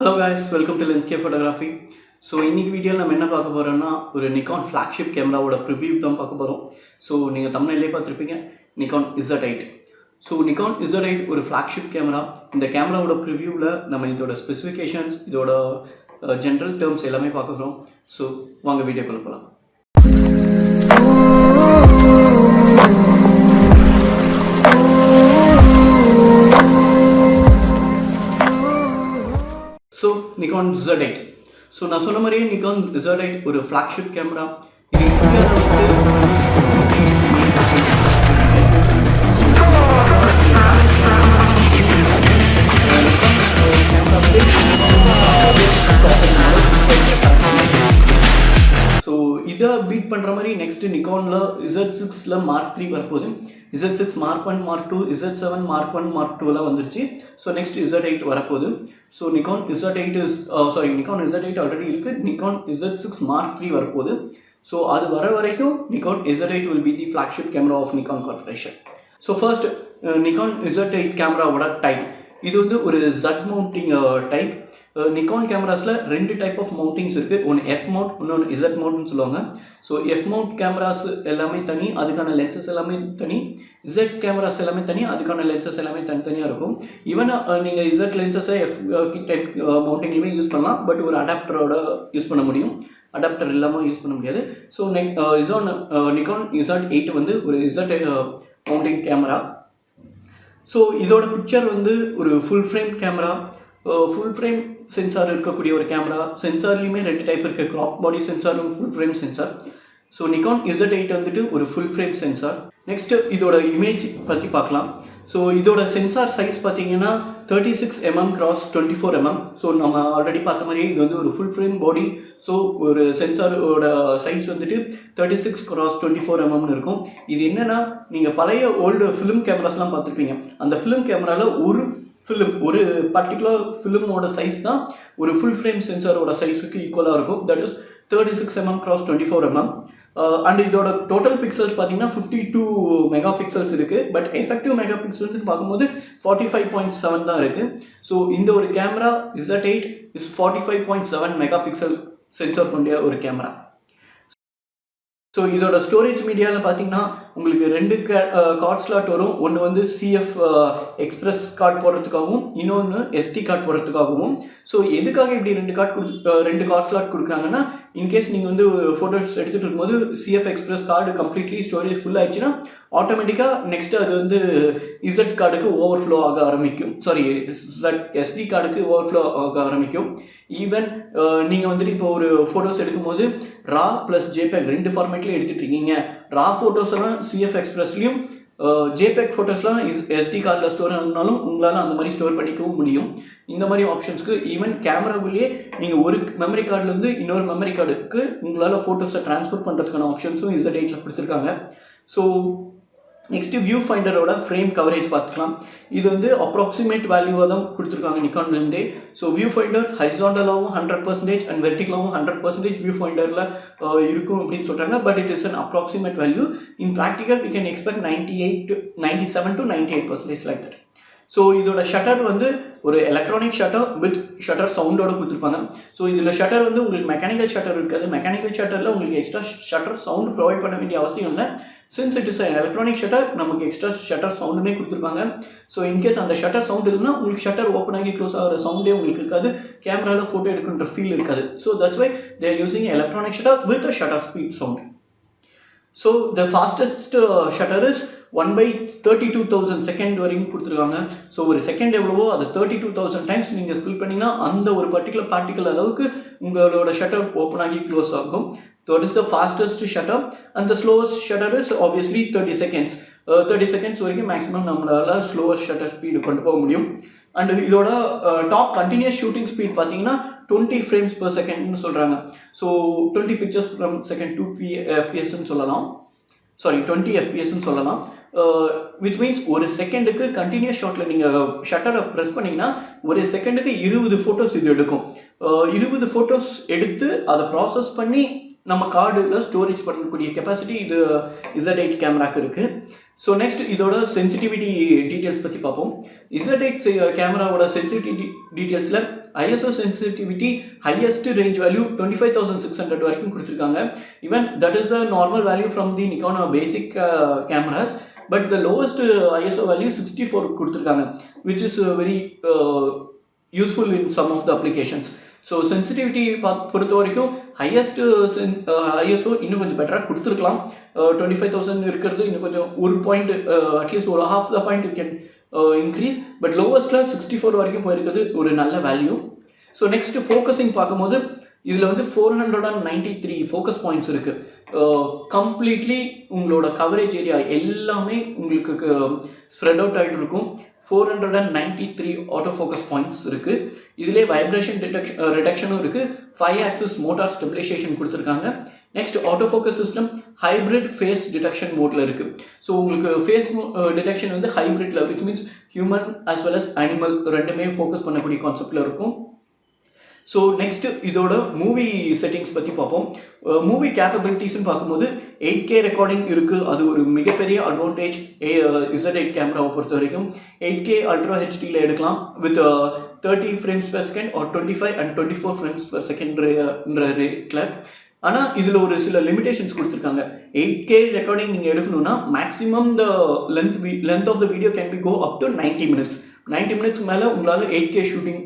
Hello guys, welcome to Lenskey Photography. So இன்னைக்கு வீடியோல நம்ம என்ன பார்க்க போறோம்னா ஒரு Nikon flagship கேமராவோட ப்ரிவ்யூ தான் பார்க்க போறோம். So நீங்க thumbnail-லே பார்த்திருப்பீங்க Nikon Z8. So Nikon Z8 ஒரு flagship கேமரா. இந்த கேமராவோட ப்ரிவ்யூல நம்ம இதோட ஸ்பெசிஃபிகேஷன்ஸ், இதோட ஜெனரல் டெர்ம்ஸ் எல்லாமே பார்க்க போறோம். So வாங்க வீடியோக்குள்ள போலாம். So Nikon Z8. So நான் சொன்ன மாதிரியே Nikon Z8 ஒரு flagship கேமரா. இது இதை பீட் பண்ணுற மாதிரி நெக்ஸ்ட் நிக்கானில் Z6ல Mark 3 வரப்போகுது. Z6 Mark 1 Mark 2 Z7 Mark 1 Mark 2 வந்துருச்சு. ஸோ நெக்ஸ்ட் Z8 வரப்போகுது. ஸோ Nikon Z8 ஆல்ரெடி இருக்குது. Nikon Z6 Mark 3 வரப்போகுது. ஸோ அது வர வரைக்கும் Nikon Z8 will be the flagship camera of Nikon Corporation. So first Nikon Z8 கேமராவோட type. இது வந்து ஒரு Z மவுண்டிங் டைப். நிக்கான் கேமராஸில் ரெண்டு டைப் ஆஃப் மவுண்டிங்ஸ் இருக்குது. ஒன்று எஃப் மவுண்ட், இன்னொன்று இசட் மவுண்ட்னு சொல்லுவாங்க. ஸோ எஃப் மவுண்ட் கேமராஸ் எல்லாமே தனி, அதுக்கான லென்சஸ் எல்லாமே தனி. இசட் கேமராஸ் எல்லாமே தனி, அதுக்கான லென்சஸ் எல்லாமே தனித்தனியாக இருக்கும். ஈவன் நீங்கள் இசட் லென்சஸை எஃப் டைப் மவுண்டிங்லேயுமே யூஸ் பண்ணலாம். பட் ஒரு அடாப்டரோட யூஸ் பண்ண முடியும், அடாப்டர் இல்லாமல் யூஸ் பண்ண முடியாது. ஸோ Nikon Z8 வந்து ஒரு இசட் மவுண்டிங் கேமரா. ஸோ இதோட பிக்சர் வந்து ஒரு full frame camera. Full frame sensor இருக்கக்கூடிய ஒரு கேமரா. சென்சார்லேயுமே ரெண்டு டைப் இருக்குது, க்ராப் பாடி சென்சாரும் full frame sensor. So Nikon Z8 வந்துட்டு ஒரு ஃபுல் ஃப்ரேம் சென்சார். நெக்ஸ்ட்டு இதோட இமேஜ் பற்றி பார்க்கலாம். ஸோ இதோட சென்சார் சைஸ் பார்த்தீங்கன்னா 36 mm x 24 mm. ஸோ நம்ம ஆல்ரெடி பார்த்த மாதிரியே இது வந்து ஒரு ஃபுல் ஃப்ரேம் பாடி. ஸோ ஒரு சென்சாரோட சைஸ் வந்துட்டு 36 x 24 mm இருக்கும். இது என்னென்னா, நீங்கள் பழைய ஓல்டு ஃபிலிம் கேமராஸ்லாம் பார்த்துருப்பீங்க. அந்த ஃபிலிம் கேமராவில் ஒரு பர்டிகுலர் ஃபிலிமோட சைஸ் தான் ஒரு ஃபுல் ஃப்ரேம் சென்சாரோட சைஸுக்கு ஈக்குவலாக இருக்கும். That is 36 mm x 24 mm. And இதோட டோட்டல் பிக்சல்ஸ் பார்த்தீங்கன்னா 52 மெகா பிக்சல்ஸ் இருக்குது. பட் எஃபெக்டிவ் மெகா பிக்சல்ஸ்னு பார்க்கும்போது 45.7 தான் இருக்குது. ஸோ இந்த ஒரு camera Z8 is 45.7 mega pixel sensor கொண்ட ஒரு கேமரா. ஸோ இதோட ஸ்டோரேஜ் மீடியாவில் பார்த்தீங்கன்னா உங்களுக்கு ரெண்டு கார்ட் ஸ்லாட் வரும். ஒன்று வந்து CF எக்ஸ்பிரஸ் கார்டு போடுறதுக்காகவும், இன்னொன்று SD கார்டு போடுறதுக்காகவும். ஸோ எதுக்காக இப்படி ரெண்டு கார்ட் ஸ்லாட் கொடுக்குறாங்கன்னா, இன்கேஸ் நீங்கள் வந்து ஃபோட்டோஸ் எடுத்துகிட்டு இருக்கும்போது CF express card completely storage full ஆயிடுச்சுன்னா ஆட்டோமேட்டிக்காக நெக்ஸ்ட்டு அது வந்து Z கார்டுக்கு ஓவர்ஃப்ளோ ஆக ஆரம்பிக்கும். SD கார்டுக்கு ஓவர்ஃப்ளோ ஆக ஆரம்பிக்கும். ஈவன் நீங்கள் வந்துட்டு இப்போ ஒரு ஃபோட்டோஸ் எடுக்கும்போது RAW + JPEG ரெண்டு ஃபார்மேட்லேயும் எடுத்துகிட்டு இருக்கீங்க. RAW ஃபோட்டோஸ் எல்லாம் CF எக்ஸ்பிரஸ்லையும், JPEG ஃபோட்டோஸ்லாம் SD கார்டில் ஸ்டோர் ஆனாலும் உங்களால் அந்த மாதிரி ஸ்டோர் பண்ணிக்கவும் முடியும். இந்த மாதிரி ஆப்ஷன்ஸ்க்கு ஈவன் கேமராவிலேயே நீங்கள் ஒரு மெமரி கார்டுலேருந்து இன்னொரு மெமரி கார்டுக்கு உங்களால் ஃபோட்டோஸை ட்ரான்ஸ்ஃபர் பண்ணுறதுக்கான ஆப்ஷன்ஸும் Z8ல கொடுத்துருக்காங்க. ஸோ நெக்ஸ்ட்டு வியூ ஃபைண்டரோட ஃப்ரேம் கவரேஜ் பார்த்துக்கலாம். இது வந்து அப்ராக்சிமேட் வேல்யூவாக தான் கொடுத்துருக்காங்க நிக்கான்லேருந்தே. ஸோ வியூ ஃபைண்டர் ஹரிசாண்டலாகவும் 100% அண்ட் வெர்டிகலாகவும் 100% வியூ ஃபைண்டரில் இருக்கும் அப்படின்னு சொல்கிறாங்க. But it is an approximate value. In practical we can expect 97 to 98% like that. So இதோட ஷட்டர் வந்து ஒரு எலக்ட்ரானிக் ஷட்டர் வித் ஷட்டர் சவுண்டோட கொடுத்துருப்பாங்க. ஸோ இதில் ஷட்டர் வந்து உங்களுக்கு மெக்கானிக்கல் ஷட்டர் இருக்காது. மெக்கானிக்கல் ஷட்டரில் உங்களுக்கு எக்ஸ்ட்ரா ஷட்டர் சவுண்ட் ப்ரொவைட் பண்ண வேண்டிய அவசியம் இல்லை. Since it is electronic shutter, நமக்கு எக்ஸ்ட்ரா ஷட்டர் சவுண்டுமே கொடுத்துருப்பாங்க. ஸோ இன்கேஸ் அந்த ஷட்டர் சவுண்ட் இல்லைன்னா உங்களுக்கு ஷட்டர் ஓப்பன் ஆகி க்ளோஸ் ஆகிற சவுண்டே உங்களுக்கு இருக்காது. கேமராவில் ஃபோட்டோ எடுக்கின்ற ஃபீல் இருக்காது. So that's why they are using electronic shutter with a shutter speed sound. So the fastest shutter is 1/32,000 second வரைக்கும் கொடுத்துருக்காங்க. ஸோ ஒரு செகண்ட் எவ்வளவோ அது 32,000 டைம்ஸ் நீங்கள் ஸ்பில் பண்ணிங்கன்னா அந்த ஒரு பர்டிகுலர் பார்ட்டிக்கல் அளவுக்கு உங்களோட ஷட்டர் ஓப்பன் ஆகி க்ளோஸ் ஆகும். That is the fastest shutter, and the slowest shutter is obviously 30 seconds. 30 seconds வரைக்கும் மேக்ஸிமம் நம்மளால் ஸ்லோவஸ்ட் ஷட்டர் ஸ்பீடு கொண்டு போக முடியும். அண்ட் இதோட டாப் கண்டினியூஸ் ஷூட்டிங் ஸ்பீட் பார்த்தீங்கன்னா 20 frames per secondனு சொல்கிறாங்க. So 20 pictures per second 2 fps சொல்லலாம். 20 fpsன்னு சொல்லலாம். விச் மீன்ஸ் ஒரு செகண்டுக்கு கண்டினியூஸ் ஷாட்டில் நீங்கள் ஷட்டரை ப்ரெஸ் பண்ணிங்கன்னா ஒரு செகண்டுக்கு 20 ஃபோட்டோஸ் இது எடுக்கும். 20 ஃபோட்டோஸ் எடுத்து அதை ப்ராசஸ் பண்ணி நம்ம கார்டில் ஸ்டோரேஜ் பண்ணக்கூடிய கெப்பாசிட்டி இது Z8 கேமராக்கு இருக்குது. ஸோ நெக்ஸ்ட் இதோட சென்சிட்டிவிட்டி டீட்டெயில்ஸ் பற்றி பார்ப்போம். Z8 கேமராவோட சென்சிட்டிவிட்டி டீட்டெயில்ஸில் ISO sensitivity highest range value 25600 வரைக்கும் கொடுத்திருக்காங்க. Even that is the normal value from the Nikon basic cameras, but the lowest ISO value 64 கொடுத்திருக்காங்க, which is very useful in some of the applications. So sensitivity பொறுத்த வரைக்கும் highest ISO இன்னும் கொஞ்சம் பெட்டராக கொடுத்துருக்கலாம். 25000 இருக்கிறது இன்னும் கொஞ்சம் ஒரு பாயிண்ட், அட்லீஸ்ட் ஒரு half the point you can increase, but லோவஸ்ட்டில் 64 வரைக்கும் போயிருக்கிறது ஒரு நல்ல வேல்யூ. ஸோ நெக்ஸ்ட் ஃபோக்கஸிங் பார்க்கும்போது இதில் வந்து 493 ஃபோக்கஸ் பாயிண்ட்ஸ் இருக்குது. கம்ப்ளீட்லி உங்களோட கவரேஜ் ஏரியா எல்லாமே உங்களுக்கு ஸ்ப்ரெட் அவுட் ஆகிட்டு இருக்கும். 493 ஆட்டோ ஃபோக்கஸ் பாயிண்ட்ஸ் இருக்குது. இதிலே வைப்ரேஷன் ரிடக்ஷனும் இருக்குது. 5 ஆக்சிஸ் மோட்டார் ஸ்டெபிலைசேஷன் கொடுத்துருக்காங்க. Next auto focus system hybrid phase detection மோடில் இருக்குது. ஸோ உங்களுக்கு ஃபேஸ் டிடெக்ஷன் வந்து ஹைப்ரிட்ல, which means human as well as animal ரெண்டுமே ஃபோக்கஸ் பண்ணக்கூடிய கான்செப்டில் இருக்கும். ஸோ நெக்ஸ்ட்டு இதோட மூவி செட்டிங்ஸ் பற்றி பார்ப்போம். மூவி கேப்பபிலிட்டிஸ்ன்னு பார்க்கும்போது 8K ரெக்கார்டிங் இருக்குது. அது ஒரு மிகப்பெரிய அட்வான்டேஜ் Z8 கேமராவை பொறுத்த வரைக்கும். 8K அல்ட்ரா ஹெச்டியில் எடுக்கலாம் with 30 frames per second or 25 and 24 frames per second ரேட்டில். ஆனால் இதில் ஒரு சில லிமிடேஷன்ஸ் கொடுத்துருக்காங்க. 8K ரெக்கார்டிங் நீங்கள் எடுக்கணும்னா maximum the length of the video can be go up to 90 minutes. 90 minutes மேலே உங்களால் 8K ஷூட்டிங்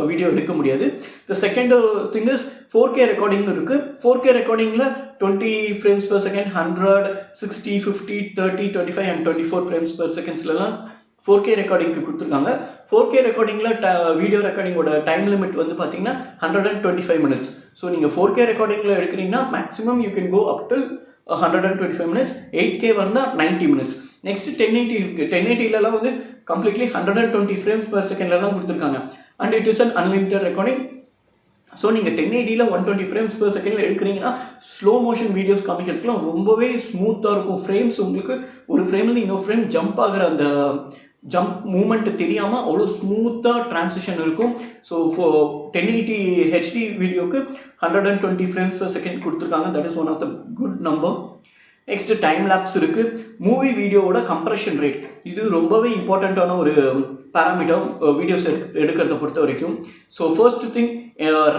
வீடியோ எடுக்க முடியாது. The second thing is 4K recording இருக்குது. 4K ரெக்கார்டிங்கில் 20 frames per second, 100, 60, 50, 30, 25 and 24 frames per secondsலாம் 4K ரெக்கார்டிங்க்கு கொடுத்துருக்காங்க. 4K ரெக்கார்டிங்கில் video ரெக்கார்டிங்கோட time limit வந்து பார்த்தீங்கன்னா 125 minutes. ஸோ நீங்கள் 4K ரெக்கார்டிங்கில் எடுக்கிறீங்கன்னா maximum you can go up to 125 minutes. 8K வந்தால் 90 minutes. நெக்ஸ்ட் 1080 இருக்குது. 1080லலாம் வந்து கம்ப்ளீட்லி 120 frames per secondலாம் கொடுத்துருக்காங்க. And it is an unlimited recording. So நீங்கள் 1080ல் 120 frames per second எடுக்கிறீங்கன்னா ஸ்லோ மோஷன் வீடியோஸ் காமிக்கிறதுக்குலாம் ரொம்பவே ஸ்மூத்தாக இருக்கும். ஃப்ரேம்ஸ் உங்களுக்கு ஒரு ஃப்ரேம்லேருந்து இன்னொரு ஃப்ரேம் ஜம்ப் ஆகிற அந்த ஜம்ப் மூமெண்ட் தெரியாமல் அவ்வளோ ஸ்மூத்தாக ட்ரான்சிஷன் இருக்கும். ஸோ 1080 HD வீடியோக்கு 120 frames per second கொடுத்துருக்காங்க. That is one of the good number. Next time lapse இருக்குது. மூவி வீடியோவோட கம்ப்ரெஷன் ரேட் இது ரொம்பவே இம்பார்ட்டண்ட்டான ஒரு பேராமீட்டர் வீடியோஸ் எடுக்கிறத பொறுத்த வரைக்கும். So first thing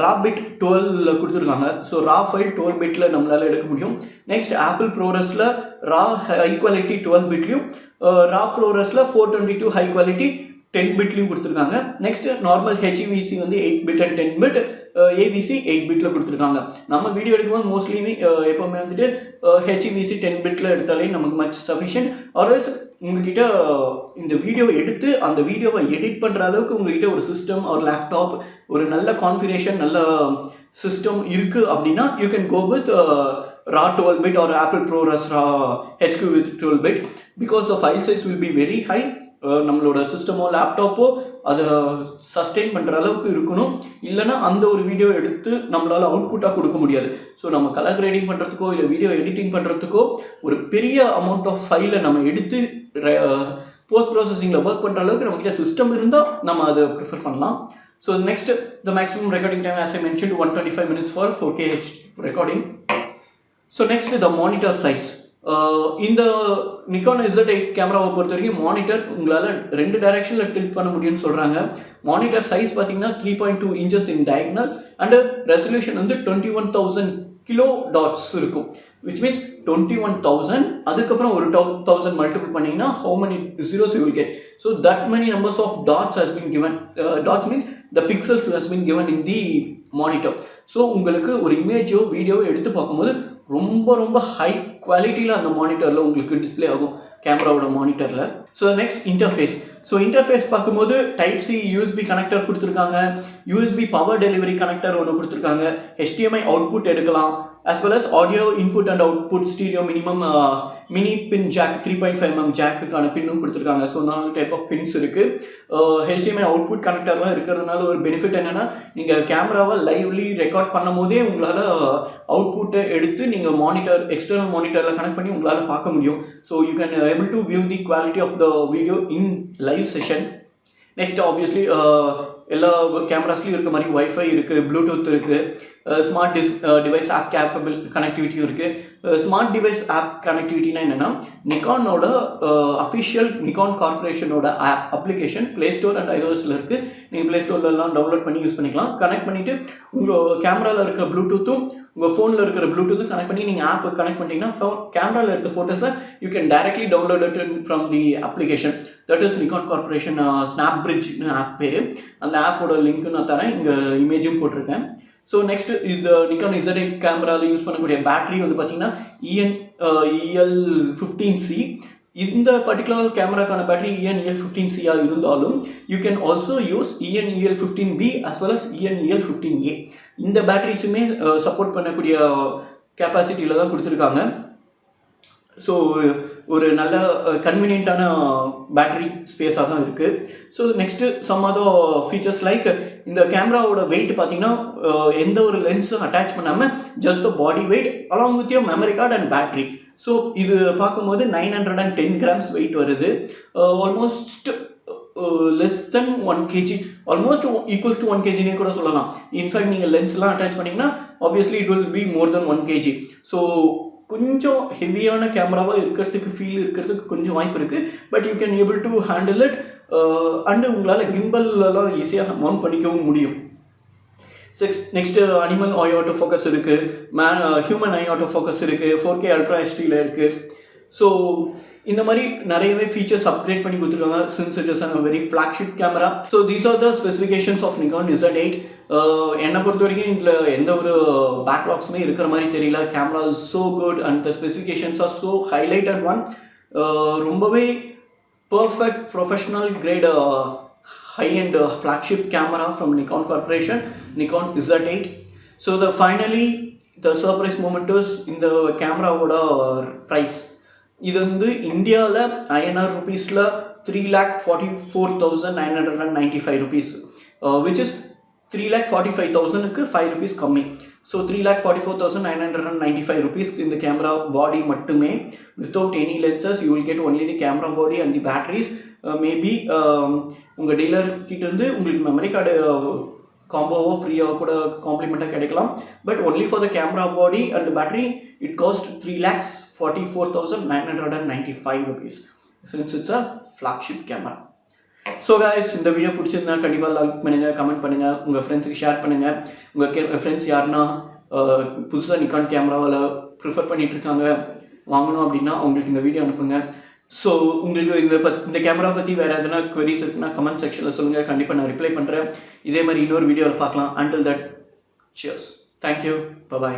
raw bit 12 கொடுத்துருக்காங்க. ஸோ ரா ஃபைல் 12 பிட்டில் நம்மளால் எடுக்க முடியும். நெக்ஸ்ட் ஆப்பிள் ப்ரோரஸில் ரா ஹை குவாலிட்டி 12 பிட்லையும், ரா ப்ரோரஸில் 422 ஹை குவாலிட்டி 10 பிட்லையும் கொடுத்துருக்காங்க. நெக்ஸ்ட் நார்மல் HEVC வந்து 8 bit and 10 bit, AVC 8 பிட்டில் கொடுத்துருக்காங்க. நம்ம வீடியோ எடுக்கும்போது மோஸ்ட்லி எப்போவுமே வந்துட்டு HEVC 10 பிட்டில் எடுத்தாலே நமக்கு மச் சஃபிஷியன்ட். ஆர்எல்ஸ் உங்ககிட்ட இந்த வீடியோ எடுத்து அந்த வீடியோவை எடிட் பண்ணுற அளவுக்கு உங்ககிட்ட ஒரு சிஸ்டம் ஒரு லேப்டாப் ஒரு நல்ல கான்ஃபிகரேஷன் நல்ல சிஸ்டம் இருக்குது அப்படின்னா you can go with raw 12 bit or Apple ProRes raw HQ with 12 bit because the file size will be very high. நம்மளோட சிஸ்டமோ லேப்டாப்போ அதை சஸ்டெயின் பண்ணுற அளவுக்கு இருக்கணும். இல்லைனா அந்த ஒரு வீடியோ எடுத்து நம்மளால் அவுட்புட்டாக கொடுக்க முடியாது. ஸோ நம்ம கலர் கிரேடிங் பண்ணுறதுக்கோ இல்லை வீடியோ எடிட்டிங் பண்ணுறதுக்கோ ஒரு பெரிய அமௌண்ட் ஆஃப் ஃபைலை நம்ம எடுத்து போஸ்ட் ப்ராசஸிங்கில் ஒர்க் பண்ணுற அளவுக்கு நம்மகிட்ட சிஸ்டம் இருந்தால் நம்ம அதை ப்ரிஃபர் பண்ணலாம். So next the maximum recording time as I mentioned 125 minutes for 4K recording. So next the monitor size. இந்த நிக்கான் Z8 கேமராவை பொறுத்த வரைக்கும் மானிட்டர் உங்களால் 2 டைரக்ஷனில் டில்ட் பண்ண முடியும்னு சொல்கிறாங்க. மானிட்டர் சைஸ் பார்த்தீங்கன்னா 3.2 inches in diagonal and resolution வந்து 21,000 கிலோ டாட்ஸ் இருக்கும். விச் மீன்ஸ் 21,000 அதுக்கப்புறம் ஒரு 1000 மல்டிபிள் பண்ணிங்கன்னா how many zeros you will get. So that many numbers of dots has been given. Dots means the pixels has been given in the monitor. So உங்களுக்கு ஒரு இமேஜோ வீடியோவோ எடுத்து பார்க்கும்போது ரொம்ப ரொம்ப ஹை குவாலிட்டியில் அந்த மானிட்டரில் உங்களுக்கு டிஸ்பிளே ஆகும் கேமராவோட மானிட்டரில். So next interface. So interface பார்க்கும்போது டைப் சி யூஎஸ்பி கனெக்டர் கொடுத்துருக்காங்க, யூஎஸ்பி பவர் டெலிவரி கனெக்டர் ஒன்று கொடுத்துருக்காங்க, HDMI அவுட்புட் எடுக்கலாம், as well as audio input and output stereo minimum mini pin jack 3.5mm ஜாக்குக்கான பின்னும் கொடுத்துருக்காங்க. ஸோ 4 டைப் ஆஃப் பின்ஸ் இருக்குது. HDMI output கனெக்டர்லாம் இருக்கிறதுனால ஒரு பெனிஃபிட் என்னென்னா நீங்கள் கேமராவை லைவ்லி ரெக்கார்ட் பண்ணும் போதே உங்களால் அவுட்புட்டை எடுத்து நீங்கள் மானிட்டர் எக்ஸ்டர்னல் மானிட்டரில் கனெக்ட் பண்ணி உங்களால் பார்க்க முடியும். So you can able to view the quality of the video in live session. Next obviously எல்லா கேமராஸ்லையும் இருக்க மாதிரி வைஃபை இருக்குது, ப்ளூடூத் இருக்குது, ஸ்மார்ட் டிவைஸ் ஆப் கேப்பபிள் கனெக்டிவிட்டியும் இருக்குது. ஸ்மார்ட் டிவைஸ் ஆப் கனெக்டிவிட்டினா என்னென்னா, நிக்கானோட அஃபிஷியல் நிக்கான் கார்பரேஷனோட app application play store and ஐஓஎஸில் இருக்குது. நீங்கள் ப்ளே ஸ்டோர்லலாம் டவுன்லோட் பண்ணி யூஸ் பண்ணிக்கலாம். கனெக்ட் பண்ணிவிட்டு உங்கள் கேமராவில் இருக்கிற ப்ளூடூத்தும் உங்கள் ஃபோனில் இருக்கிற ப்ளூடூத்தும் கனெக்ட் பண்ணி நீங்கள் ஆப்பை கனெக்ட் பண்ணிட்டீங்கன்னா கேமராவில் எடுத்த ஃபோட்டோஸை you can directly download it from the application. That is Nikon corporation snap பிரிட்ஜ்னு ஆப் பேர். அந்த ஆப்போட லிங்க்கு நான் தரேன், இங்கே இமேஜும் போட்டிருக்கேன். ஸோ நெக்ஸ்ட் இந்த நிக்கான் Z8 கேமராவில் யூஸ் பண்ணக்கூடிய பேட்டரி வந்து பார்த்தீங்கன்னா EN-EL15C. இந்த பர்டிகுலர் கேமராக்கான பேட்டரி EN-EL15C இருந்தாலும் you can also use EN-EL15B as well as EN-EL15A. இந்த பேட்டரிஸுமே சப்போர்ட் பண்ணக்கூடிய கெப்பாசிட்டியில் தான் கொடுத்துருக்காங்க. ஸோ ஒரு நல்ல கன்வீனியன்ட்டான பேட்டரி ஸ்பேஸாக தான் இருக்குது. So next some other features like இந்த கேமராவோட வெயிட் பார்த்தீங்கன்னா எந்த ஒரு லென்ஸும் அட்டாச் பண்ணாமல் just the body weight along with your memory card and battery. So இது பார்க்கும்போது 910 grams வெயிட் வருது. Almost less than 1 kg, almost equals to 1 kg கூட சொல்லலாம். இன்ஃபேக்ட் நீங்கள் லென்ஸ்லாம் அட்டாச் பண்ணிங்கன்னா obviously it will be more then 1 kg. So கொஞ்சம் ஹெவியான கேமராவாக இருக்கிறதுக்கு கொஞ்சம் வாய்ப்பு இருக்குது. But you can able to handle it and உங்களால் கிம்பல்லாம் ஈஸியாக மவுண்ட் பண்ணிக்கவும் முடியும். நெக்ஸ்ட்டு அனிமல் ஐ ஆட்டோ ஃபோக்கஸ் இருக்குது, ஹியூமன் ஐ ஆட்டோ ஃபோக்கஸ் இருக்குது, 4K அல்ட்ரா ஹெச்டியில் இருக்குது. ஸோ இந்த மாதிரி நிறையவே ஃபீச்சர்ஸ் அப்கிரேட் பண்ணி கொடுத்துருக்காங்க since it is a very flagship camera. So these are the specifications of Nikon Z8. என்னை பொறுத்த வரைக்கும் இதில் எந்த ஒரு பேக்லாக்ஸுமே இருக்கிற மாதிரி தெரியல. Camera is so good and the specifications are so highlighted one. ரொம்பவே perfect professional grade high-end flagship camera from Nikon Corporation, Nikon Z8. So finally the surprise moment is in the camera oda price. இது வந்து இந்தியாவில் INR rupeesல 3,44,995 rupees, which is 3,45,000க்கு 5 rupees கம்மி. So 3,44,995 rupees இந்த camera பாடி மட்டுமே, without any lenses. You will get only the camera body and the batteries. Maybe உங்கள் dealer கிட்ட இருந்து உங்களுக்கு மெமரி கார்டு காம்போவோ ஃப்ரீயாக கூட காம்ப்ளிமெண்ட்டாக கிடைக்கலாம். But only for the camera body and battery it cost 3,44,995 rupees. Since it's a flagship camera. So guys, இந்த video பிடிச்சிருந்தா கண்டிப்பாக லைக் பண்ணுங்கள், கமெண்ட் பண்ணுங்கள், உங்கள் ஃப்ரெண்ட்ஸுக்கு ஷேர் பண்ணுங்கள். உங்கள் ஃப்ரெண்ட்ஸ் யாருன்னா புதுசாக நிக்கான் கேமராவில் ப்ரிஃபர் பண்ணிகிட்ருக்காங்க, வாங்கணும் அப்படின்னா அவங்களுக்கு இந்த வீடியோ அனுப்புங்க. ஸோ உங்களுக்கு இந்த கேமரா பற்றி வேறு எதனா queries இருக்குன்னா கமெண்ட் செக்ஷனில் சொல்லுங்கள், கண்டிப்பாக நான் ரிப்ளை பண்ணுறேன். இதே மாதிரி இன்னொரு வீடியோவில் பார்க்கலாம். Until that, cheers. Thank you. Bye-bye.